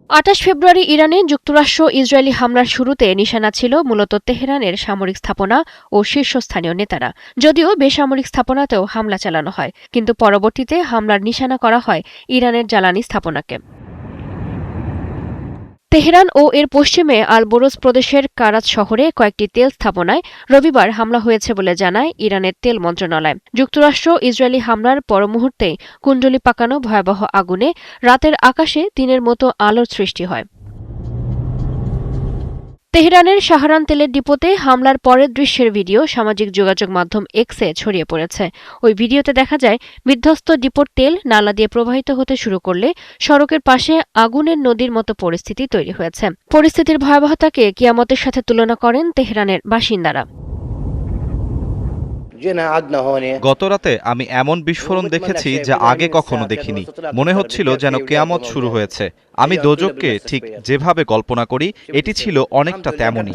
২৮ ফেব্রুয়ারি ইরানে যুক্তরাষ্ট্র ইসরায়েলি হামলার শুরুতে নিশানা ছিল মূলত তেহরানের সামরিক স্থাপনা ও শীর্ষস্থানীয় নেতারা। যদিও বেসামরিক স্থাপনাতেও হামলা চালানো হয়, কিন্তু পরবর্তীতে হামলার নিশানা করা হয় ইরানের জ্বালানি স্থাপনাকে। তেহরান ও এর পশ্চিমে আল বোরোজ প্রদেশের কারাচ শহরে কয়েকটি তেল স্থাপনায় রবিবার হামলা হয়েছে বলে জানায় ইরানের তেল মন্ত্রণালয়। যুক্তরাষ্ট্র ইসরায়েলি হামলার পর মুহূর্তেই কুণ্ডলি পাকানো ভয়াবহ আগুনে রাতের আকাশে দিনের মতো আলোর সৃষ্টি হয়। তেহরানের শাহরান তেলের ডিপোতে হামলার পরের দৃশ্যের ভিডিও সামাজিক যোগাযোগ মাধ্যম এক্সে ছড়িয়ে পড়েছে। ওই ভিডিওতে দেখা যায় বিধ্বস্ত ডিপোর তেল নালা দিয়ে প্রবাহিত হতে শুরু করলে সড়কের পাশে আগুনের নদীর মতো পরিস্থিতি তৈরি হয়েছে। পরিস্থিতির ভয়াবহতাকে কিয়ামতের সাথে তুলনা করেন তেহরানের বাসিন্দারা। গতরাতে আমি এমন বিস্ফোরণ দেখেছি যা আগে কখনো দেখিনি। মনে হচ্ছিল যেন কেয়ামত শুরু হয়েছে। আমি দোজখকে ঠিক যেভাবে কল্পনা করি এটি ছিল অনেকটা তেমনই।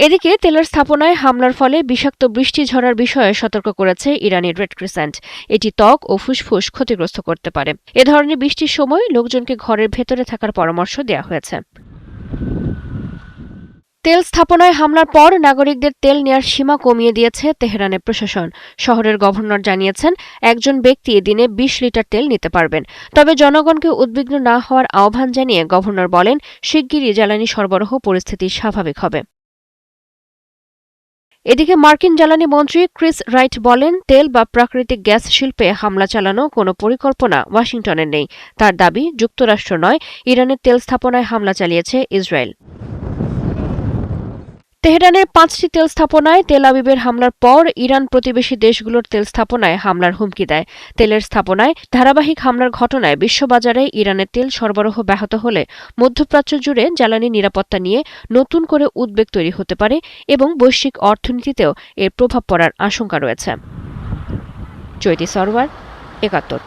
এদিকে তেলের স্থাপনায় হামলার ফলে বিষাক্ত বৃষ্টি ঝরার বিষয়ে সতর্ক করেছে ইরানি রেড ক্রিসেন্ট। এটি ত্বক ও ফুসফুস ক্ষতিগ্রস্ত করতে পারে। এ ধরনের বৃষ্টির সময় লোকজনকে ঘরের ভেতরে থাকার পরামর্শ দেওয়া হয়েছে। তেল স্থাপনায় হামলার পর নাগরিকদের তেল নেয়ার সীমা কমিয়ে দিয়েছে তেহরানের প্রশাসন। শহরের গভর্নর জানিয়েছেন একজন ব্যক্তি দিনে ২০ লিটার তেল নিতে পারবেন। তবে জনগণকে উদ্বিগ্ন না হওয়ার আহ্বান জানিয়ে গভর্নর বলেন শিগগিরই জ্বালানি সরবরাহ পরিস্থিতি স্বাভাবিক হবে। এদিকে মার্কিন জ্বালানি মন্ত্রী ক্রিস রাইট বলেন তেল বা প্রাকৃতিক গ্যাস শিল্পে হামলা চালানো কোনো পরিকল্পনা ওয়াশিংটনের নেই। তার দাবি যুক্তরাষ্ট্র নয়, ইরানের তেল স্থাপনায় হামলা চালিয়েছে ইসরায়েল। তেহরানের ৫টি তেল স্থাপনায় তেল আবিবের হামলার পর ইরান প্রতিবেশী দেশগুলোর তেল স্থাপনায় হামলার হুমকি দেয়। তেলের স্থাপনায় ধারাবাহিক হামলার ঘটনায় বিশ্ববাজারে ইরানের তেল সরবরাহ ব্যাহত হলে মধ্যপ্রাচ্য জুড়ে জ্বালানি নিরাপত্তা নিয়ে নতুন করে উদ্বেগ তৈরি হতে পারে এবং বৈশ্বিক অর্থনীতিতেও এর প্রভাব পড়ার আশঙ্কা রয়েছে। চৈতি সরওয়ার, ৭১।